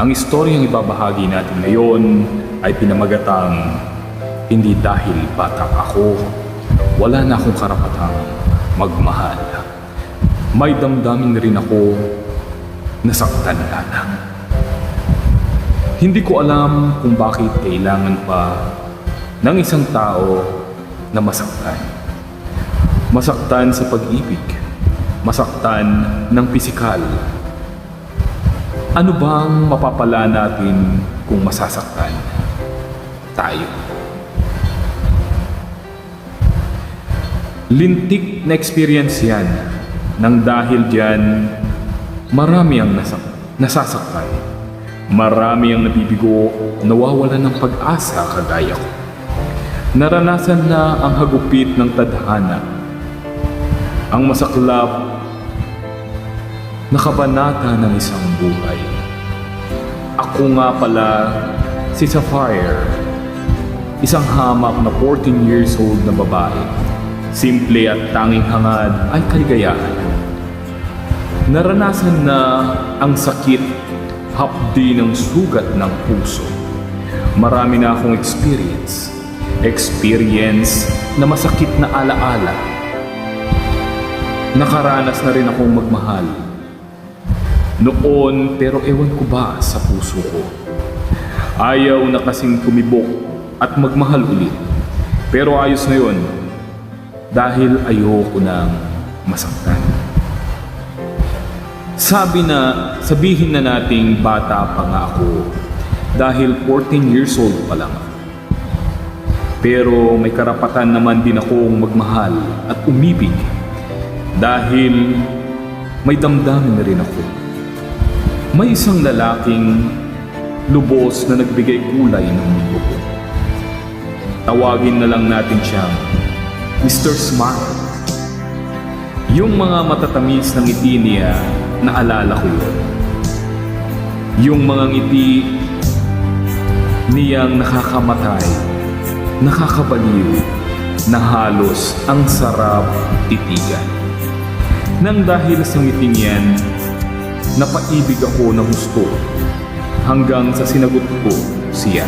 Ang istoryang ibabahagi natin ngayon ay pinamagatang hindi dahil bata ako, wala na akong karapatang magmahal. May damdamin rin ako, nasaktan na lang. Hindi ko alam kung bakit kailangan pa ng isang tao na masaktan. Masaktan sa pag-ibig, masaktan ng pisikal. Ano bang mapapala natin kung masasaktan tayo? Lintik na experience yan nang dahil dyan marami ang nasasaktan. Marami ang nabibigo, nawawalan ng pag-asa kagaya ko. Naranasan na ang hagupit ng tadhana, ang masaklap na kabanata ng isang buhay. Ako nga pala si Sapphire, isang hamak na 14 years old na babae. Simple at tanging hangad ay kaligayahan. Naranasan na ang sakit, hapdi ng sugat ng puso. Marami na akong experience na masakit na alaala. Nakaranas na rin akong magmahal. Noon, pero ewan ko ba sa puso ko. Ayaw na kasing kumibok at magmahal ulit. Pero ayos na yun dahil ayoko nang masaktan. Sabihin na nating bata pa nga ako dahil 14 years old pa lang ako. Pero may karapatan naman din akong magmahal at umibig dahil may damdamin na rin ako. May isang lalaking lubos na nagbigay kulay ng mundo ko. Tawagin na lang natin siyang Mr. Smile. Yung mga matatamis ng ngiti niya, naalala ko yun. Yung mga ngiti niyang nakakamatay, nakakabaliw, na halos ang sarap titigan. Nang dahil sa ngiting yan, napaibig ako ng gusto hanggang sa sinagot ko siya.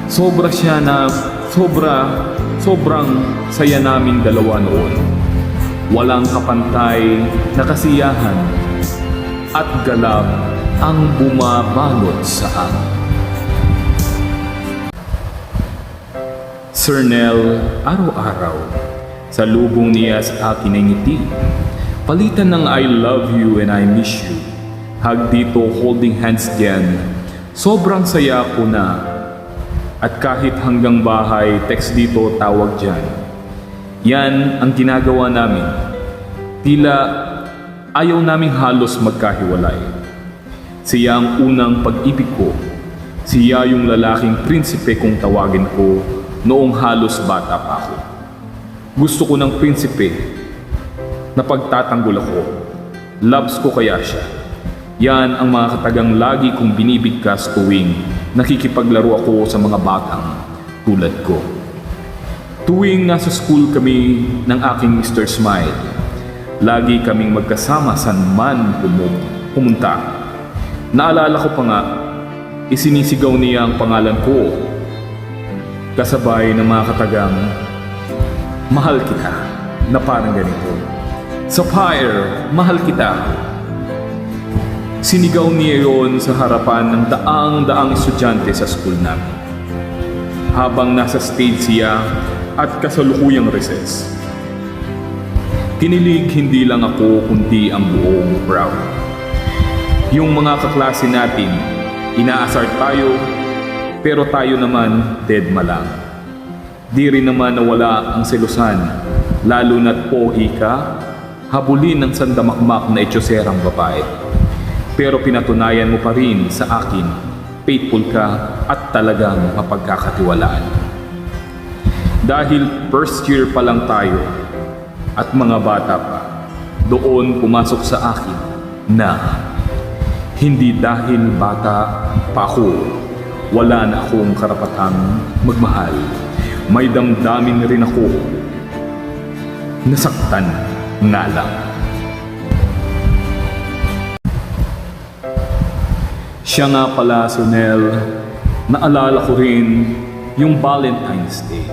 Sobrang saya naming dalawa noon. Walang kapantay na kasiyahan at galak ang bumabalot sa akin. Sir Nel, araw-araw, sa lubong niya sa akin ay ngiti. Palitan ng I love you and I miss you. Hug dito, holding hands diyan. Sobrang saya ko na. At kahit hanggang bahay, text dito, tawag dyan. Yan ang ginagawa namin. Tila ayaw naming halos magkahiwalay. Siya ang unang pag-ibig ko. Siya yung lalaking prinsipe kung tawagin ko noong halos bata pa ako. Gusto ko ng prinsipe na pagtatanggol ako. Loves ko kaya siya. Yan ang mga katagang lagi kong binibigkas tuwing nakikipaglaro ako sa mga batang tulad ko. Tuwing nasa school kami ng aking Mr. Smile, lagi kaming magkasama saan man pumunta. Naalala ko pa nga, isinisigaw niya ang pangalan ko, kasabay ng mga katagang, mahal kita, na parang ganito. Sapphire, mahal kita. Sinigaw niya yon sa harapan ng daang estudyante sa school namin. Habang nasa stage siya at kasalukuyang recess. Kinilig hindi lang ako kundi ang buong crowd. Yung mga kaklase natin, inaasar tayo, pero tayo naman deadma lang. Di rin naman nawala ang selusan, lalo na't pogi ka, habulin ng sandamakmak na etyoserang babae. Pero pinatunayan mo pa rin sa akin, faithful ka at talagang mapagkakatiwalaan. Dahil first year pa lang tayo at mga bata pa, doon pumasok sa akin na hindi dahil bata pa ako, wala na akong karapatang magmahal. May damdamin rin ako, nasaktan nga lang. Siya nga pala, Sonel, naalala ko rin yung Valentine's Day.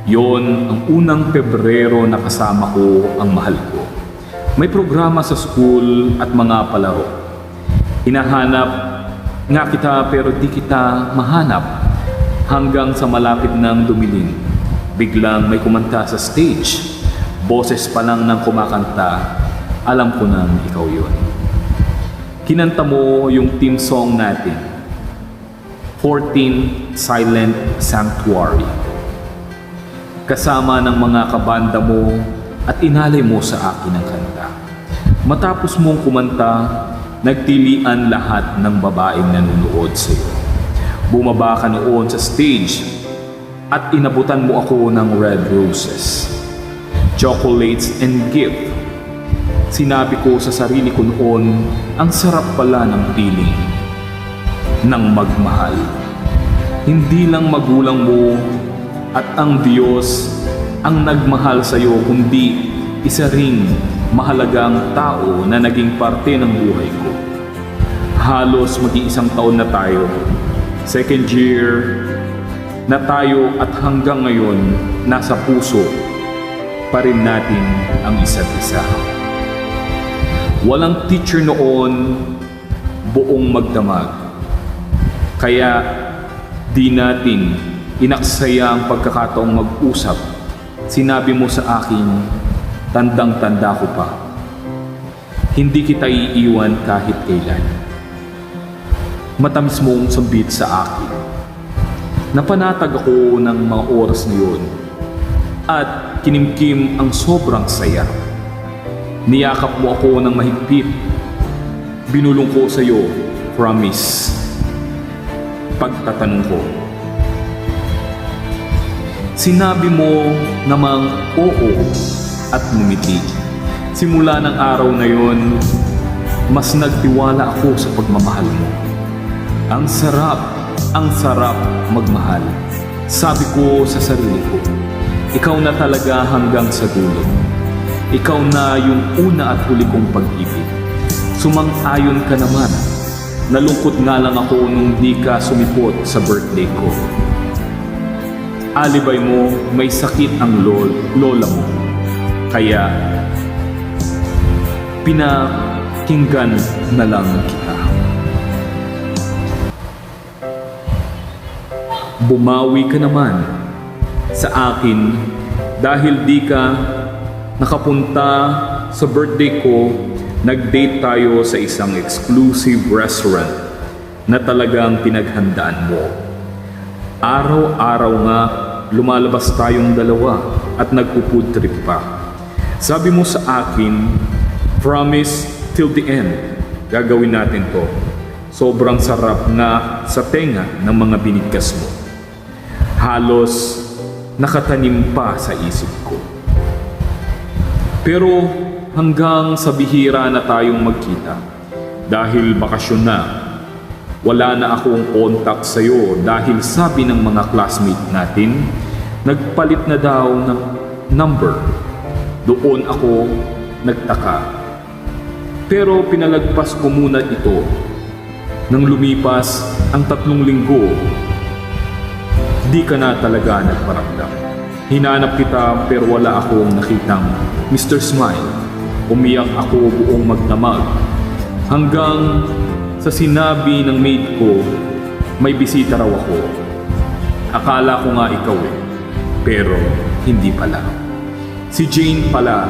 Yon ang unang Pebrero na kasama ko ang mahal ko. May programa sa school at mga palaro. Hinahanap nga kita pero di kita mahanap hanggang sa malapit ng dumilim. Biglang may kumanta sa stage. Boses pa lang ng kumakanta, alam ko nang ikaw yon. Kinanta mo yung theme song natin, 14 Silent Sanctuary. Kasama ng mga kabanda mo at inalay mo sa akin ang kanta. Matapos mong kumanta, nagtilian lahat ng babaeng nanunood sa iyo. Bumaba ka noon sa stage at inabutan mo ako ng red roses, chocolates and gift. Sinabi ko sa sarili ko noon, ang sarap pala ng feeling ng magmahal. Hindi lang magulang mo at ang Diyos ang nagmahal sa iyo, kundi isa ring mahalagang tao na naging parte ng buhay ko. Halos mag-iisang taon na tayo. Second year na tayo at hanggang ngayon nasa puso pa rin natin ang isa't isa. Walang teacher noon buong magdamag. Kaya di natin inaksaya ang pagkakataong mag-usap. Sinabi mo sa akin, tandang-tanda ko pa. Hindi kita iiwan kahit kailan. Matamis mong sambit sa akin. Napanatag ako ng mga oras na yun at kinimkim ang sobrang saya. Niyakap mo ako ng mahigpit. Binulong ko sa iyo, promise. Pagtatanong ko. Sinabi mo namang oo at ngumiti. Simula ng araw na yon, mas nagtiwala ako sa pagmamahal mo. Ang sarap magmahal. Sabi ko sa sarili ko, ikaw na talaga hanggang sa dulo. Ikaw na yung una at huli kong pag-ibig. Sumang-ayon ka naman. Nalungkot nga lang ako nung di ka sumipot sa birthday ko. Alibay mo, may sakit ang lola mo. Kaya, pinakinggan na lang kita. Bumawi ka naman sa akin dahil di ka nakapunta sa birthday ko. Nag-date tayo sa isang exclusive restaurant na talagang pinaghandaan mo. Araw-araw nga lumalabas tayong dalawa at nagpo-food trip pa. Sabi mo sa akin, promise till the end, gagawin natin to. Sobrang sarap nga sa tenga ng mga binigkas mo. Halos nakatanim pa sa isip ko. Pero hanggang sa bihira na tayong magkita. Dahil bakasyon na, wala na akong contact sa'yo dahil sabi ng mga classmate natin, nagpalit na daw ng number. Doon ako nagtaka. Pero pinalagpas ko muna ito. Nang lumipas ang 3 linggo, di ka na talaga nagparamdam. Hinanap kita pero wala akong nakitang Mr. Smile. Umiyak ako buong magdamag hanggang sa sinabi ng maid ko, may bisita raw ako. Akala ko nga ikaw pero hindi pala. Si Jane pala,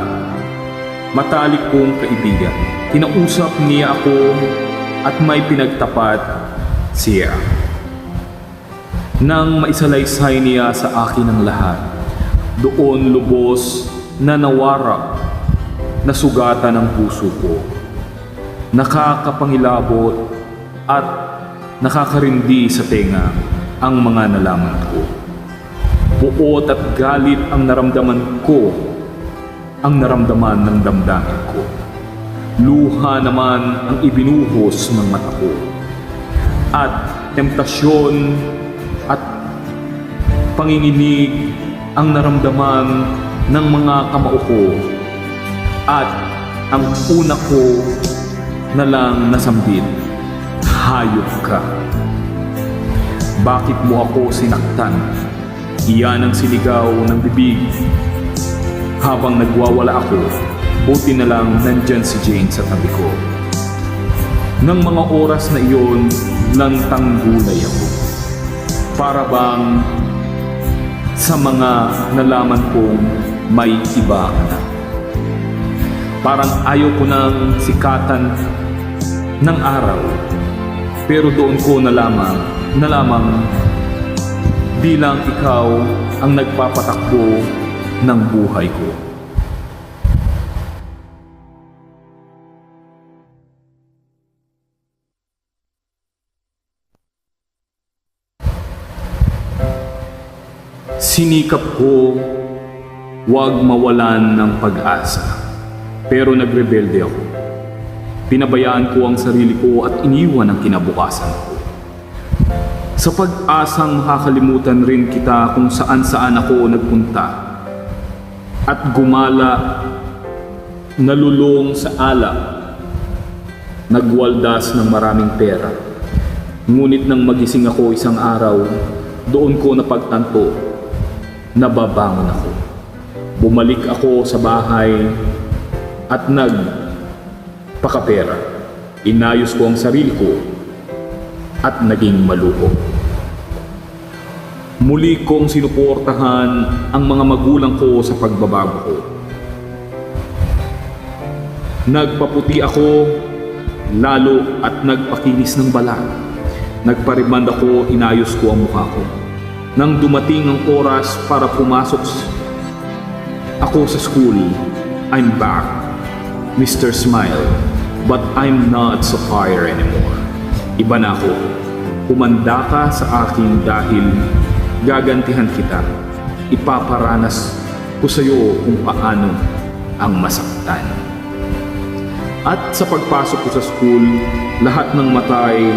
matalik kong kaibigan. Kinausap niya ako at may pinagtapat siya. Nang maisalaysay niya sa akin ang lahat, doon lubos na nawara na sugatan ng puso ko. Nakakapangilabot at nakakarindi sa tenga ang mga nalaman ko. Buot at galit ang naramdaman ko, ang naramdaman ng damdamin ko. Luha naman ang ibinuhos ng mata ko. At temptasyon at panginginig ang naramdaman ng mga kamao ko. At ang una ko na lang nasambit, Hayop ka. Bakit mo ako sinaktan? Iyan ang sinigaw ng bibig. Habang nagwawala ako, buti na lang nandyan si Jane sa tabi ko. Nang mga oras na iyon, lantang gulay ako. Para bang sa mga nalaman kong may iba ka na. Parang ayaw ko nang sikatan ng araw. Pero doon ko nalamang bilang ikaw ang nagpapatakbo ng buhay ko. Sinikap ko huwag mawalan ng pag-asa, pero nagrebelde ako. Pinabayaan ko ang sarili ko at iniwan ang kinabukasan ko. Sa pag-asang makakalimutan rin kita kung saan-saan ako nagpunta at gumala, nalulong sa alak, nagwaldas ng maraming pera. Ngunit nang magising ako isang araw, doon ko napagtanto, nababangon ako. Bumalik ako sa bahay at nagpakapera. Inayos ko ang sarili ko at naging maluho. Muli kong sinuportahan ang mga magulang ko sa pagbabago ko. Nagpaputi ako lalo at nagpakinis ng balat. Nagpariband ako, inayos ko ang mukha ko. Nang dumating ang oras para pumasok ako sa school, I'm back, Mr. Smile, but I'm not Sapphire anymore. Iba na ako. Humanda ka sa akin dahil gagantihan kita. Ipaparanas ko sa iyo kung paano ang masaktan. At sa pagpasok ko sa school, lahat ng mata ay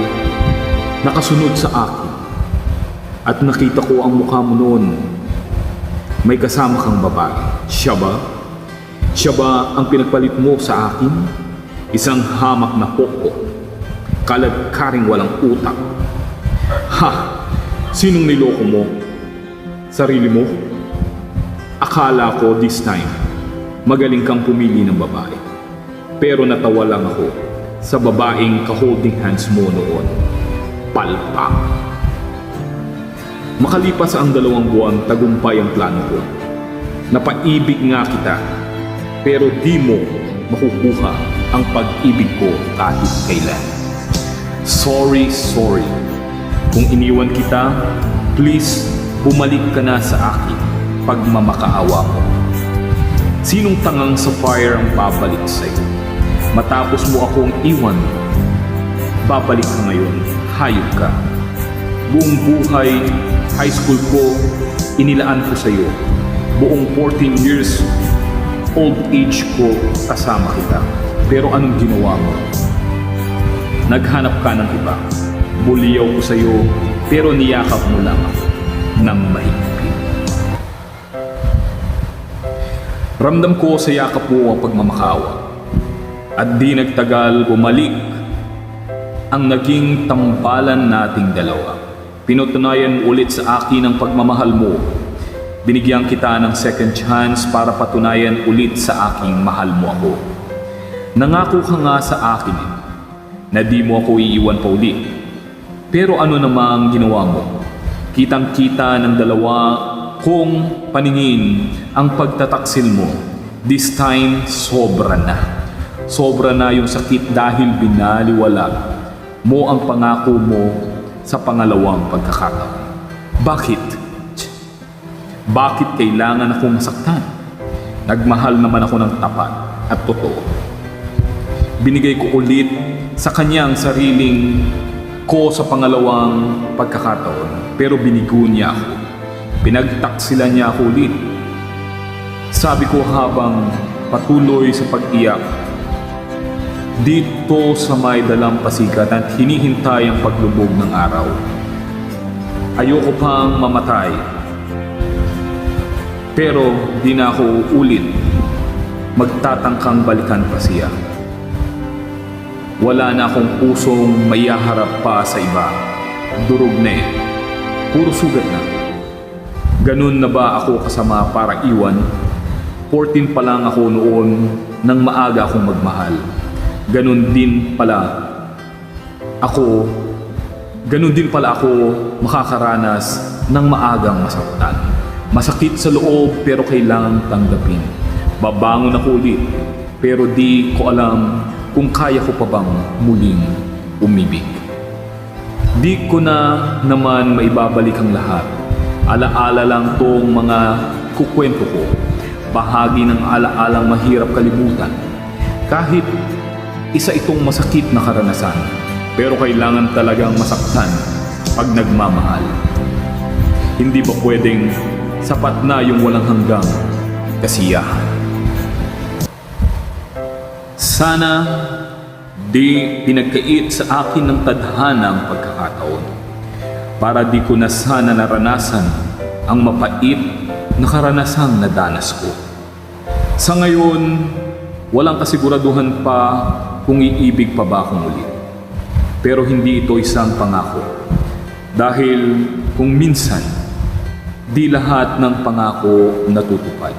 nakasunod sa akin. At nakita ko ang mukha mo noon. May kasama kang babae. Siya ba? Siya ba ang pinagpalit mo sa akin? Isang hamak na poko. Kalagkaring walang utak. Ha! Sinong niloko mo? Sarili mo? Akala ko this time, magaling kang pumili ng babae. Pero natawa lang ako sa babaeng ka-holding hands mo noon. Palpak. Makalipas ang 2 buwan, tagumpay ang plano ko. Napaibig nga kita, pero di mo makukuha ang pag-ibig ko kahit kailan. Sorry. Kung iniwan kita, please bumalik ka na sa akin pag mamakaawa mo. Sinong tangang Sapphire ang babalik sa'yo? Matapos mo akong iwan, babalik ka ngayon, hayop ka. Buong buhay, high school ko, inilaan ko sa'yo. Buong 14 years old age ko, kasama kita. Pero anong ginawa mo? Naghanap ka ng iba. Buliyaw ko sa'yo, pero niyakap mo lang ako ng mahigpit. Ramdam ko sa yakap mo ang pagmamakaawa. At di nagtagal, bumalik ang naging tambalan nating dalawa. Pinutunayan ulit sa akin ang pagmamahal mo. Binigyan kita ng second chance para patunayan ulit sa aking mahal mo ako. Nangako ka nga sa akin na di mo ako iiwan pa ulit. Pero ano namang ginawa mo? Kitang-kita ng dalawa kong paningin ang pagtataksil mo. This time, sobra na. Sobra na yung sakit dahil binaliwala mo ang pangako mo sa pangalawang pagkakataon. Bakit? Bakit kailangan akong masaktan? Nagmahal naman ako ng tapat at totoo. Binigay ko ulit sa kanya ang sariling ko sa pangalawang pagkakataon, pero binigo niya ako. Pinagtaksilan niya ako ulit. Sabi ko habang patuloy sa pag-iyak, dito sa may dalampasikat at hinihintay ang paglubog ng araw. Ayoko pang mamatay, pero di na ako ulit magtatangkang balikan pa siya. Wala na akong pusong maiharap pa sa iba. Durog na eh. Puro sugat na. Ganun na ba ako kasama para iwan? 14 pa lang ako noon nang maaga akong magmahal. Ganun din pala ako makakaranas ng maagang masaktan. Masakit sa loob pero kailangang tanggapin. Babangon ako ulit pero di ko alam kung kaya ko pa bang muling umibig. Di ko na naman maibabalik ang lahat. Alaala lang tong mga kukwento ko. Bahagi ng alaalang mahirap kalimutan. Kahit isa itong masakit na karanasan. Pero kailangan talagang masaktan pag nagmamahal. Hindi ba pwedeng sapat na yung walang hanggang kasiyahan? Sana di pinagkait sa akin ng tadhana ang pagkakataon para di ko na sana naranasan ang mapait na karanasang nadanas ko. Sa ngayon, walang kasiguraduhan pa kung iibig pa ba akong ulit. Pero hindi ito isang pangako. Dahil kung minsan, di lahat ng pangako natutupad.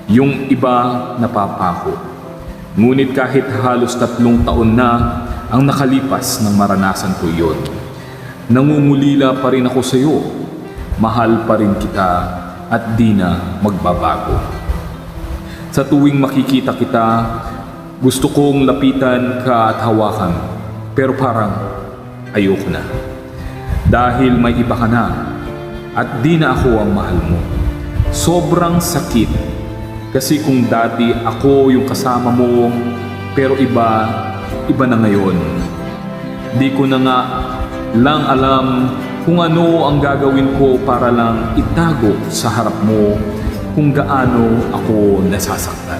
Yung iba napapako. Ngunit kahit halos 3 taon na ang nakalipas nang maranasan ko yun, nangungulila pa rin ako sa iyo. Mahal pa rin kita at di na magbabago. Sa tuwing makikita kita, gusto kong lapitan ka at hawakan. Pero parang ayoko na. Dahil may iba ka na at di na ako ang mahal mo. Sobrang sakit. Kasi kung dati ako yung kasama mo, pero iba na ngayon. Di ko na nga lang alam kung ano ang gagawin ko para lang itago sa harap mo kung gaano ako nasasaktan.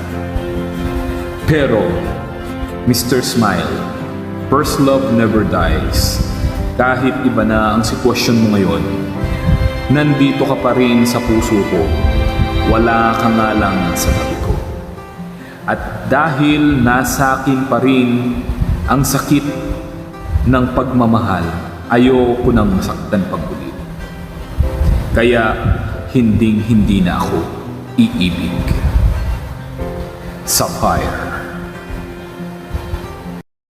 Pero, Mr. Smile, first love never dies. Kahit iba na ang sitwasyon mo ngayon, nandito ka pa rin sa puso ko. Wala ka nga lang sa tabi ko. At dahil nasa akin pa rin ang sakit ng pagmamahal, ayoko nang masaktan pag-ulit. Kaya hindi na ako iibig. Sapphire.